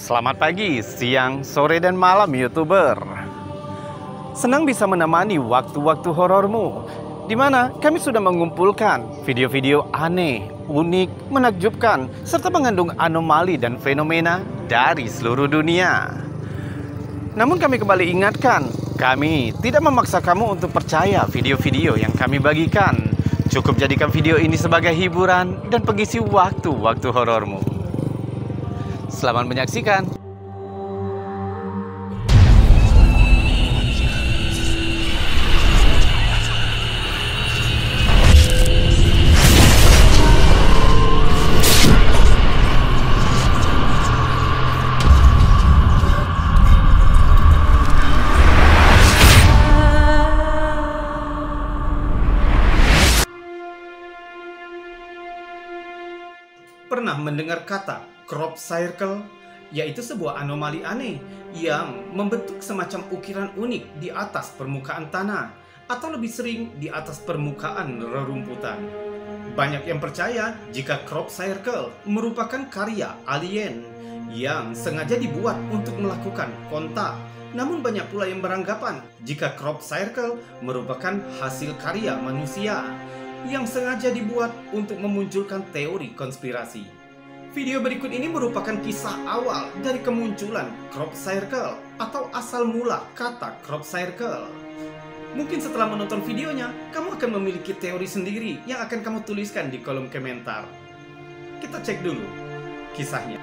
Selamat pagi, siang, sore, dan malam YouTuber. Senang bisa menemani waktu-waktu horormu, di mana kami sudah mengumpulkan video-video aneh, unik, menakjubkan, serta mengandung anomali dan fenomena dari seluruh dunia. Namun kami kembali ingatkan, kami tidak memaksa kamu untuk percaya video-video yang kami bagikan. Cukup jadikan video ini sebagai hiburan dan pengisi waktu-waktu horormu. Selamat menyaksikan. Pernah mendengar kata crop circle, yaitu sebuah anomali aneh yang membentuk semacam ukiran unik di atas permukaan tanah atau lebih sering di atas permukaan rerumputan. Banyak yang percaya jika crop circle merupakan karya alien yang sengaja dibuat untuk melakukan kontak. Namun banyak pula yang beranggapan jika crop circle merupakan hasil karya manusia yang sengaja dibuat untuk memunculkan teori konspirasi. Video berikut ini merupakan kisah awal dari kemunculan crop circle atau asal mula kata crop circle. Mungkin setelah menonton videonya, kamu akan memiliki teori sendiri yang akan kamu tuliskan di kolom komentar. Kita cek dulu kisahnya.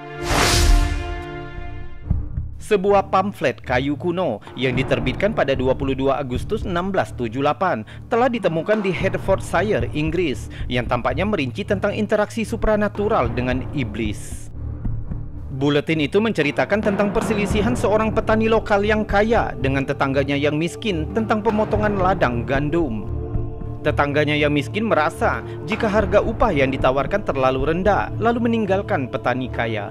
Sebuah pamflet kayu kuno yang diterbitkan pada 22 Agustus 1678 telah ditemukan di Hertfordshire, Inggris, yang tampaknya merinci tentang interaksi supranatural dengan iblis. Buletin itu menceritakan tentang perselisihan seorang petani lokal yang kaya dengan tetangganya yang miskin tentang pemotongan ladang gandum. Tetangganya yang miskin merasa jika harga upah yang ditawarkan terlalu rendah, lalu meninggalkan petani kaya.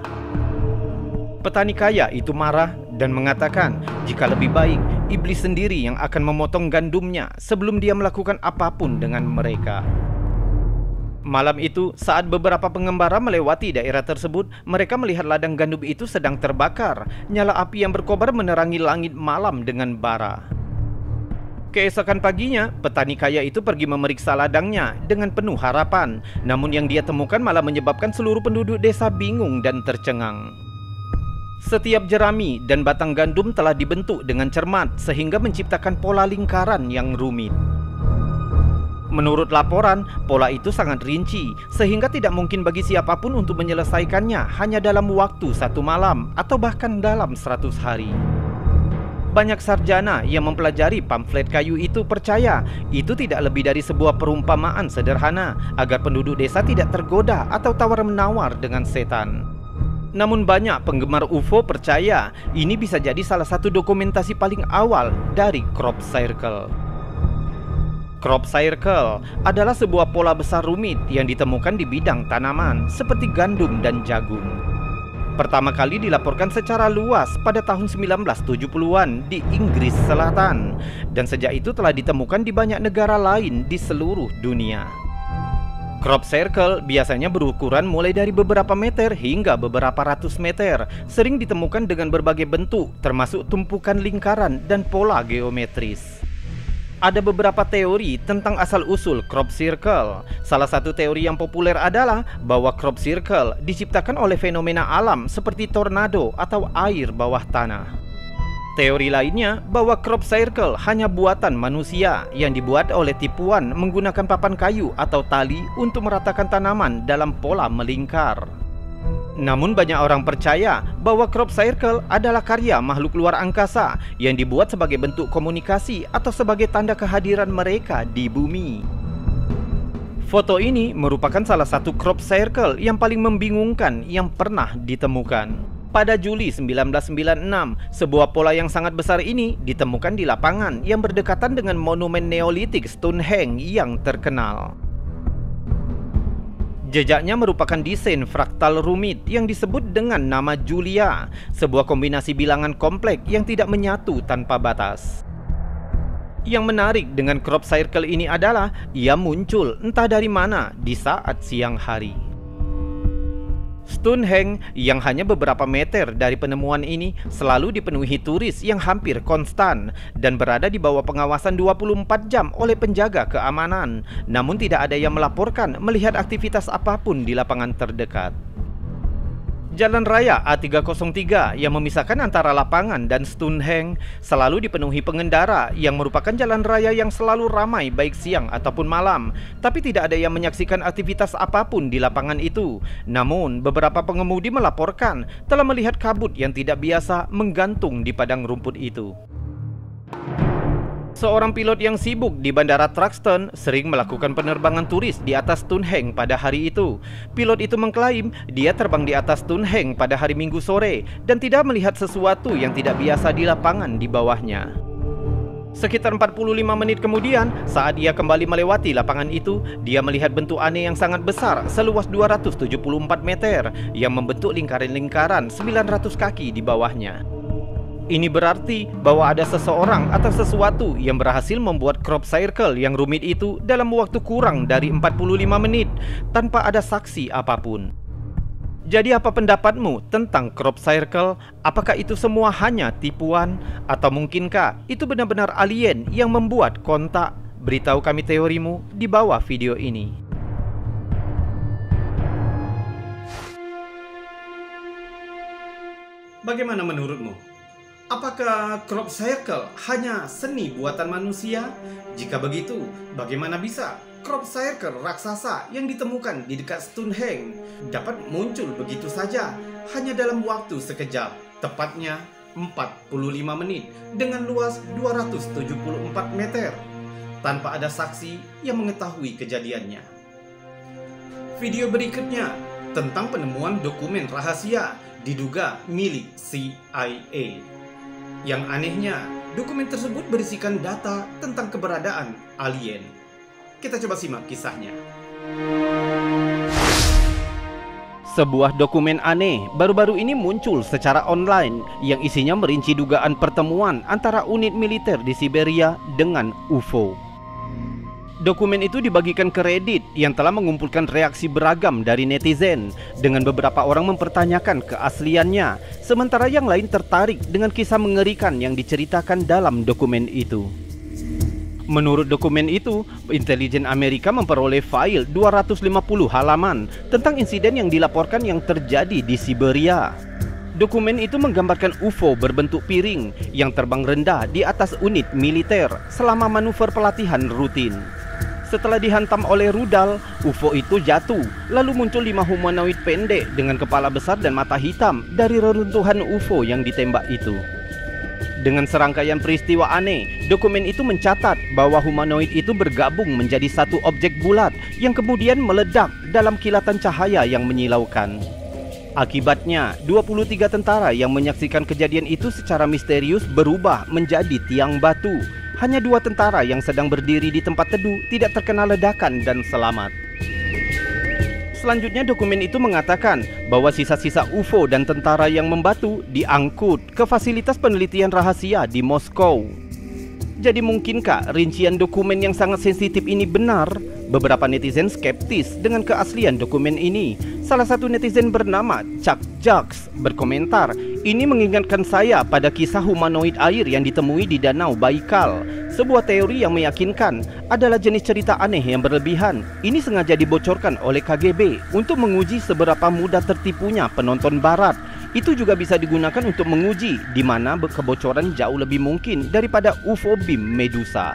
Petani kaya itu marah dan mengatakan jika lebih baik iblis sendiri yang akan memotong gandumnya sebelum dia melakukan apapun dengan mereka. Malam itu, saat beberapa pengembara melewati daerah tersebut, mereka melihat ladang gandum itu sedang terbakar. Nyala api yang berkobar menerangi langit malam dengan bara. Keesokan paginya, petani kaya itu pergi memeriksa ladangnya dengan penuh harapan. Namun yang dia temukan malah menyebabkan seluruh penduduk desa bingung dan tercengang. Setiap jerami dan batang gandum telah dibentuk dengan cermat sehingga menciptakan pola lingkaran yang rumit. Menurut laporan, pola itu sangat rinci sehingga tidak mungkin bagi siapapun untuk menyelesaikannya hanya dalam waktu 1 malam atau bahkan dalam 100 hari. Banyak sarjana yang mempelajari pamflet kayu itu percaya itu tidak lebih dari sebuah perumpamaan sederhana agar penduduk desa tidak tergoda atau tawar-menawar dengan setan. Namun banyak penggemar UFO percaya ini bisa jadi salah satu dokumentasi paling awal dari crop circle. Crop circle adalah sebuah pola besar rumit yang ditemukan di bidang tanaman seperti gandum dan jagung. Pertama kali dilaporkan secara luas pada tahun 1970-an di Inggris Selatan, dan sejak itu telah ditemukan di banyak negara lain di seluruh dunia. Crop circle biasanya berukuran mulai dari beberapa meter hingga beberapa ratus meter, sering ditemukan dengan berbagai bentuk, termasuk tumpukan lingkaran dan pola geometris. Ada beberapa teori tentang asal-usul crop circle. Salah satu teori yang populer adalah bahwa crop circle diciptakan oleh fenomena alam seperti tornado atau air bawah tanah. Teori lainnya bahwa crop circle hanya buatan manusia yang dibuat oleh tipuan menggunakan papan kayu atau tali untuk meratakan tanaman dalam pola melingkar. Namun banyak orang percaya bahwa crop circle adalah karya makhluk luar angkasa yang dibuat sebagai bentuk komunikasi atau sebagai tanda kehadiran mereka di bumi. Foto ini merupakan salah satu crop circle yang paling membingungkan yang pernah ditemukan. Pada Juli 1996, sebuah pola yang sangat besar ini ditemukan di lapangan yang berdekatan dengan monumen Neolitik Stonehenge yang terkenal. Jejaknya merupakan desain fraktal rumit yang disebut dengan nama Julia, sebuah kombinasi bilangan kompleks yang tidak menyatu tanpa batas. Yang menarik dengan crop circle ini adalah ia muncul entah dari mana di saat siang hari. Stonehenge yang hanya beberapa meter dari penemuan ini selalu dipenuhi turis yang hampir konstan dan berada di bawah pengawasan 24 jam oleh penjaga keamanan. Namun tidak ada yang melaporkan melihat aktivitas apapun di lapangan terdekat. Jalan raya A303 yang memisahkan antara lapangan dan Stonehenge selalu dipenuhi pengendara yang merupakan jalan raya yang selalu ramai baik siang ataupun malam. Tapi tidak ada yang menyaksikan aktivitas apapun di lapangan itu. Namun, beberapa pengemudi melaporkan telah melihat kabut yang tidak biasa menggantung di padang rumput itu. Seorang pilot yang sibuk di Bandara Truxton sering melakukan penerbangan turis di atas Stonehenge pada hari itu. Pilot itu mengklaim dia terbang di atas Stonehenge pada hari Minggu sore dan tidak melihat sesuatu yang tidak biasa di lapangan di bawahnya. Sekitar 45 menit kemudian, saat ia kembali melewati lapangan itu, dia melihat bentuk aneh yang sangat besar seluas 274 meter yang membentuk lingkaran-lingkaran 900 kaki di bawahnya. Ini berarti bahwa ada seseorang atau sesuatu yang berhasil membuat crop circle yang rumit itu dalam waktu kurang dari 45 menit tanpa ada saksi apapun. Jadi apa pendapatmu tentang crop circle? Apakah itu semua hanya tipuan? Atau mungkinkah itu benar-benar alien yang membuat kontak? Beritahu kami teorimu di bawah video ini. Bagaimana menurutmu? Apakah crop circle hanya seni buatan manusia? Jika begitu, bagaimana bisa crop circle raksasa yang ditemukan di dekat Stonehenge dapat muncul begitu saja hanya dalam waktu sekejap, tepatnya 45 menit dengan luas 274 meter, tanpa ada saksi yang mengetahui kejadiannya? Video berikutnya tentang penemuan dokumen rahasia diduga milik CIA. Yang anehnya, dokumen tersebut berisikan data tentang keberadaan alien. Kita coba simak kisahnya. Sebuah dokumen aneh baru-baru ini muncul secara online yang isinya merinci dugaan pertemuan antara unit militer di Siberia dengan UFO. Dokumen itu dibagikan ke Reddit yang telah mengumpulkan reaksi beragam dari netizen, dengan beberapa orang mempertanyakan keasliannya, sementara yang lain tertarik dengan kisah mengerikan yang diceritakan dalam dokumen itu. Menurut dokumen itu, intelijen Amerika memperoleh file 250 halaman tentang insiden yang dilaporkan yang terjadi di Siberia. Dokumen itu menggambarkan UFO berbentuk piring yang terbang rendah di atas unit militer selama manuver pelatihan rutin. Setelah dihantam oleh rudal, UFO itu jatuh, lalu muncul 5 humanoid pendek dengan kepala besar dan mata hitam dari reruntuhan UFO yang ditembak itu. Dengan serangkaian peristiwa aneh, dokumen itu mencatat bahwa humanoid itu bergabung menjadi satu objek bulat yang kemudian meledak dalam kilatan cahaya yang menyilaukan. Akibatnya, 23 tentara yang menyaksikan kejadian itu secara misterius berubah menjadi tiang batu. Hanya 2 tentara yang sedang berdiri di tempat teduh tidak terkena ledakan dan selamat. Selanjutnya, dokumen itu mengatakan bahwa sisa-sisa UFO dan tentara yang membatu diangkut ke fasilitas penelitian rahasia di Moskow. Jadi mungkinkah rincian dokumen yang sangat sensitif ini benar? Beberapa netizen skeptis dengan keaslian dokumen ini. Salah satu netizen bernama Chuck Jacks berkomentar, "Ini mengingatkan saya pada kisah humanoid air yang ditemui di Danau Baikal. Sebuah teori yang meyakinkan adalah jenis cerita aneh yang berlebihan. Ini sengaja dibocorkan oleh KGB untuk menguji seberapa mudah tertipunya penonton barat. Itu juga bisa digunakan untuk menguji di mana kebocoran jauh lebih mungkin daripada UFO beam Medusa."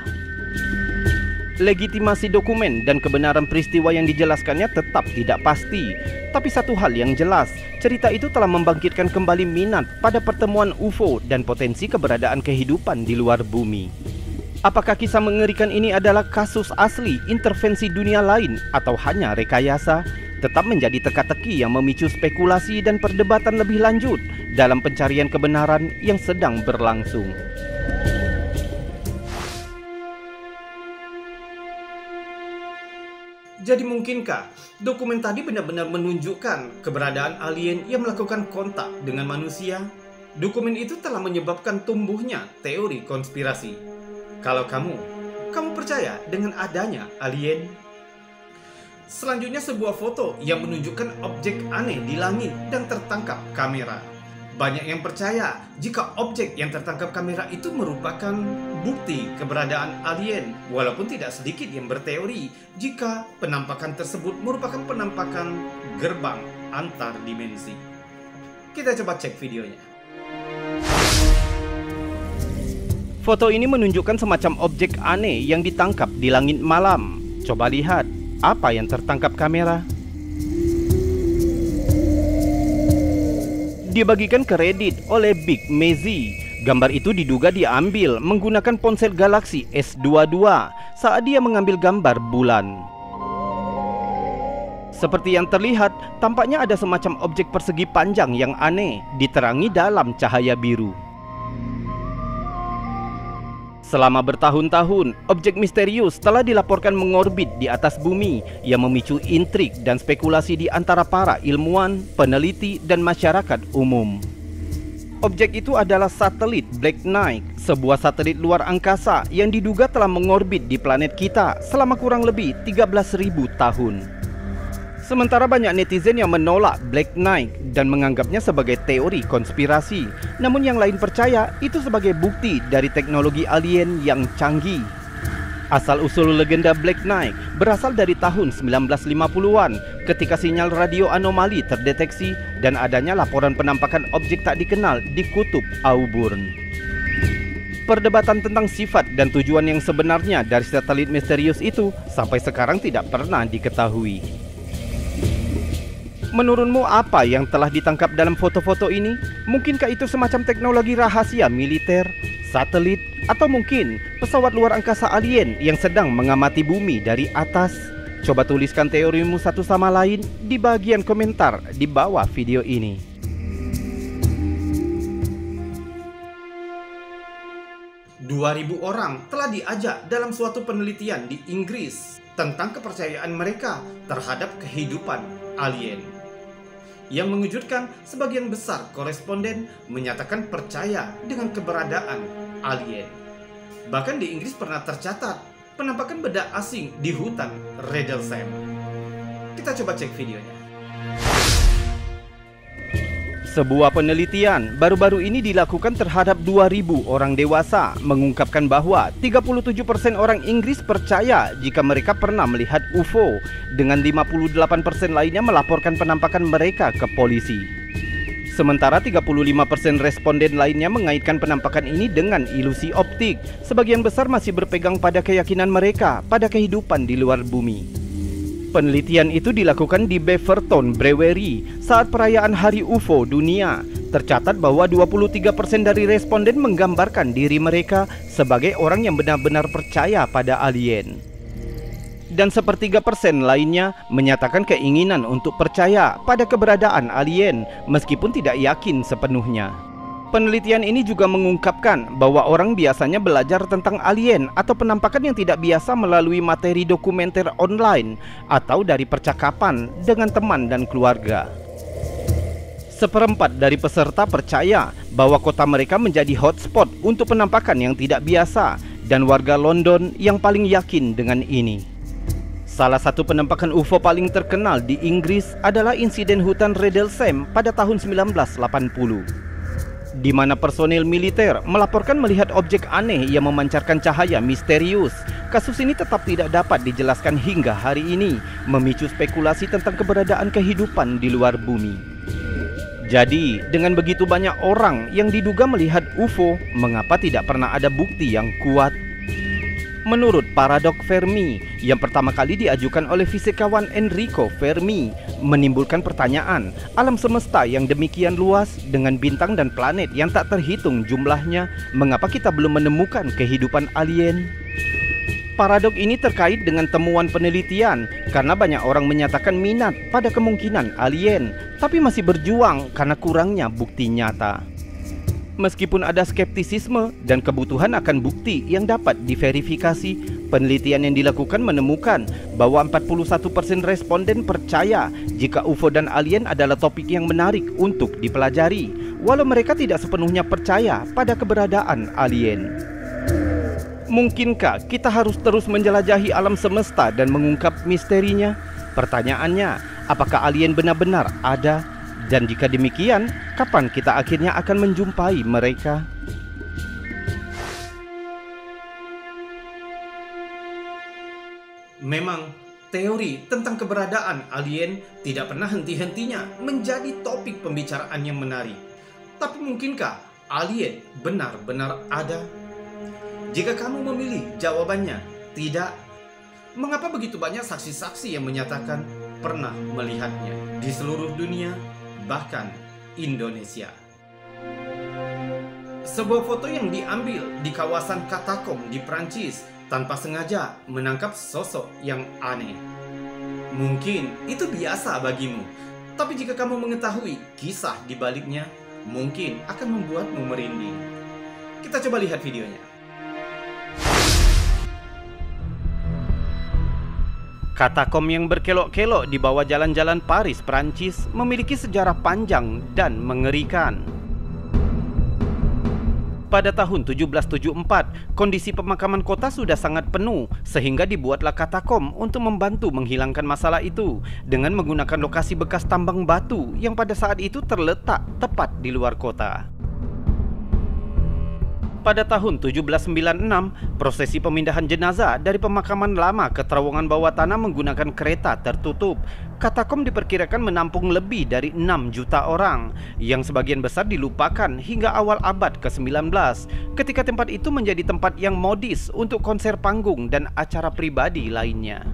Legitimasi dokumen dan kebenaran peristiwa yang dijelaskannya tetap tidak pasti. Tapi satu hal yang jelas, cerita itu telah membangkitkan kembali minat pada pertemuan UFO dan potensi keberadaan kehidupan di luar bumi. Apakah kisah mengerikan ini adalah kasus asli, intervensi dunia lain, atau hanya rekayasa? Tetap menjadi teka-teki yang memicu spekulasi dan perdebatan lebih lanjut dalam pencarian kebenaran yang sedang berlangsung. Jadi mungkinkah dokumen tadi benar-benar menunjukkan keberadaan alien yang melakukan kontak dengan manusia? Dokumen itu telah menyebabkan tumbuhnya teori konspirasi. Kalau kamu percaya dengan adanya alien? Selanjutnya sebuah foto yang menunjukkan objek aneh di langit dan tertangkap kamera. Banyak yang percaya jika objek yang tertangkap kamera itu merupakan bukti keberadaan alien, walaupun tidak sedikit yang berteori jika penampakan tersebut merupakan penampakan gerbang antar dimensi. Kita coba cek videonya. Foto ini menunjukkan semacam objek aneh yang ditangkap di langit malam. Coba lihat apa yang tertangkap kamera. Dibagikan ke Reddit oleh Big Mezzy. Gambar itu diduga diambil menggunakan ponsel Galaxy S22 saat dia mengambil gambar bulan. Seperti yang terlihat, tampaknya ada semacam objek persegi panjang yang aneh diterangi dalam cahaya biru. Selama bertahun-tahun, objek misterius telah dilaporkan mengorbit di atas bumi yang memicu intrik dan spekulasi di antara para ilmuwan, peneliti, dan masyarakat umum. Objek itu adalah satelit Black Knight, sebuah satelit luar angkasa yang diduga telah mengorbit di planet kita selama kurang lebih 13.000 tahun. Sementara banyak netizen yang menolak Black Knight dan menganggapnya sebagai teori konspirasi, namun yang lain percaya itu sebagai bukti dari teknologi alien yang canggih. Asal-usul legenda Black Knight berasal dari tahun 1950-an ketika sinyal radio anomali terdeteksi dan adanya laporan penampakan objek tak dikenal di kutub Auburn. Perdebatan tentang sifat dan tujuan yang sebenarnya dari satelit misterius itu sampai sekarang tidak pernah diketahui. Menurutmu apa yang telah ditangkap dalam foto-foto ini? Mungkinkah itu semacam teknologi rahasia militer, satelit, atau mungkin pesawat luar angkasa alien yang sedang mengamati bumi dari atas? Coba tuliskan teorimu satu sama lain di bagian komentar di bawah video ini. Ribu orang telah diajak dalam suatu penelitian di Inggris tentang kepercayaan mereka terhadap kehidupan alien. Yang mengejutkan, sebagian besar koresponden menyatakan percaya dengan keberadaan alien. Bahkan di Inggris pernah tercatat penampakan benda asing di hutan Redelsheim. Kita coba cek videonya. Sebuah penelitian baru-baru ini dilakukan terhadap 2.000 orang dewasa mengungkapkan bahwa 37% orang Inggris percaya jika mereka pernah melihat UFO, dengan 58% lainnya melaporkan penampakan mereka ke polisi. Sementara 35% responden lainnya mengaitkan penampakan ini dengan ilusi optik. Sebagian besar masih berpegang pada keyakinan mereka pada kehidupan di luar bumi. Penelitian itu dilakukan di Beaverton Brewery saat perayaan Hari UFO Dunia. Tercatat bahwa 23% dari responden menggambarkan diri mereka sebagai orang yang benar-benar percaya pada alien. Dan 1/3% lainnya menyatakan keinginan untuk percaya pada keberadaan alien meskipun tidak yakin sepenuhnya. Penelitian ini juga mengungkapkan bahwa orang biasanya belajar tentang alien atau penampakan yang tidak biasa melalui materi dokumenter online atau dari percakapan dengan teman dan keluarga. 1/4 dari peserta percaya bahwa kota mereka menjadi hotspot untuk penampakan yang tidak biasa, dan warga London yang paling yakin dengan ini. Salah satu penampakan UFO paling terkenal di Inggris adalah insiden hutan Redelsheim pada tahun 1980. Di mana personil militer melaporkan melihat objek aneh yang memancarkan cahaya misterius. Kasus ini tetap tidak dapat dijelaskan hingga hari ini, memicu spekulasi tentang keberadaan kehidupan di luar bumi. Jadi, dengan begitu banyak orang yang diduga melihat UFO, mengapa tidak pernah ada bukti yang kuat? Menurut paradoks Fermi yang pertama kali diajukan oleh fisikawan Enrico Fermi, menimbulkan pertanyaan, alam semesta yang demikian luas dengan bintang dan planet yang tak terhitung jumlahnya, mengapa kita belum menemukan kehidupan alien? Paradoks ini terkait dengan temuan penelitian karena banyak orang menyatakan minat pada kemungkinan alien, tapi masih berjuang karena kurangnya bukti nyata. Meskipun ada skeptisisme dan kebutuhan akan bukti yang dapat diverifikasi, penelitian yang dilakukan menemukan bahwa 41% responden percaya jika UFO dan alien adalah topik yang menarik untuk dipelajari, walau mereka tidak sepenuhnya percaya pada keberadaan alien. Mungkinkah kita harus terus menjelajahi alam semesta dan mengungkap misterinya? Pertanyaannya, apakah alien benar-benar ada? Dan jika demikian, kapan kita akhirnya akan menjumpai mereka? Memang, teori tentang keberadaan alien tidak pernah henti-hentinya menjadi topik pembicaraan yang menarik. Tapi mungkinkah alien benar-benar ada? Jika kamu memilih jawabannya tidak, mengapa begitu banyak saksi-saksi yang menyatakan pernah melihatnya di seluruh dunia, bahkan Indonesia? Sebuah foto yang diambil di kawasan katakom di Prancis tanpa sengaja menangkap sosok yang aneh. Mungkin itu biasa bagimu, tapi jika kamu mengetahui kisah di baliknya, mungkin akan membuatmu merinding. Kita coba lihat videonya. Katakom yang berkelok-kelok di bawah jalan-jalan Paris, Prancis memiliki sejarah panjang dan mengerikan. Pada tahun 1774, kondisi pemakaman kota sudah sangat penuh sehingga dibuatlah katakom untuk membantu menghilangkan masalah itu dengan menggunakan lokasi bekas tambang batu yang pada saat itu terletak tepat di luar kota. Pada tahun 1796, prosesi pemindahan jenazah dari pemakaman lama ke terowongan bawah tanah menggunakan kereta tertutup. Katakom diperkirakan menampung lebih dari 6 juta orang, yang sebagian besar dilupakan hingga awal abad ke-19, ketika tempat itu menjadi tempat yang modis untuk konser panggung dan acara pribadi lainnya.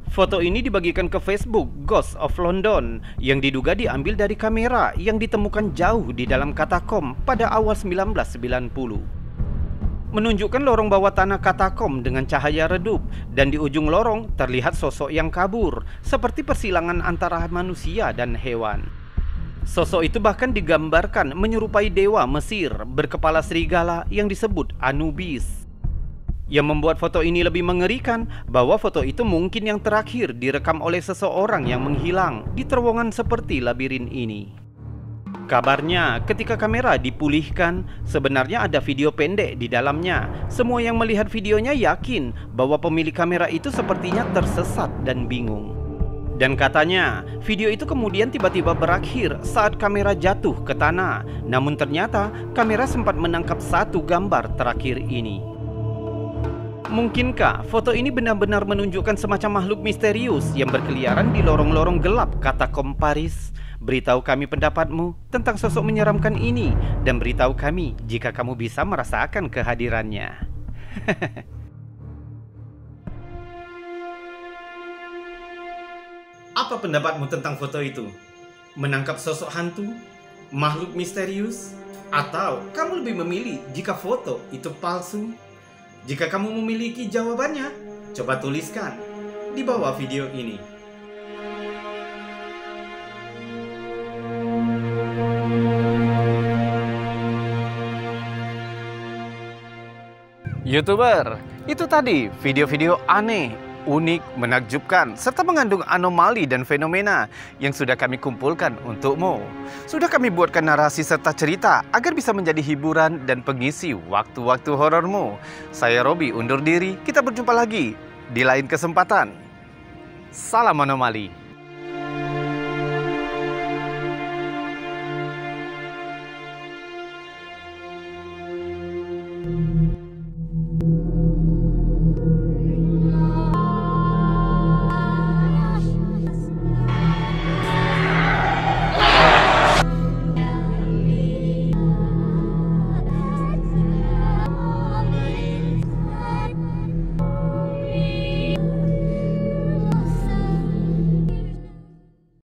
Foto ini dibagikan ke Facebook Ghost of London yang diduga diambil dari kamera yang ditemukan jauh di dalam katakom pada awal 1990. Menunjukkan lorong bawah tanah katakom dengan cahaya redup, dan di ujung lorong terlihat sosok yang kabur, seperti persilangan antara manusia dan hewan. Sosok itu bahkan digambarkan menyerupai dewa Mesir berkepala serigala yang disebut Anubis. Yang membuat foto ini lebih mengerikan bahwa foto itu mungkin yang terakhir direkam oleh seseorang yang menghilang di terowongan seperti labirin ini. Kabarnya ketika kamera dipulihkan, sebenarnya ada video pendek di dalamnya. Semua yang melihat videonya yakin bahwa pemilik kamera itu sepertinya tersesat dan bingung. Dan katanya, video itu kemudian tiba-tiba berakhir saat kamera jatuh ke tanah. Namun ternyata kamera sempat menangkap satu gambar terakhir ini. Mungkinkah foto ini benar-benar menunjukkan semacam makhluk misterius yang berkeliaran di lorong-lorong gelap katakom Paris? Beritahu kami pendapatmu tentang sosok menyeramkan ini, dan beritahu kami jika kamu bisa merasakan kehadirannya. Apa pendapatmu tentang foto itu? Menangkap sosok hantu? Makhluk misterius? Atau kamu lebih memilih jika foto itu palsu? Jika kamu memiliki jawabannya, coba tuliskan di bawah video ini. YouTuber, itu tadi video-video aneh, unik, menakjubkan, serta mengandung anomali dan fenomena yang sudah kami kumpulkan untukmu. Sudah kami buatkan narasi serta cerita agar bisa menjadi hiburan dan pengisi waktu-waktu horormu. Saya Robi undur diri, kita berjumpa lagi di lain kesempatan. Salam anomali.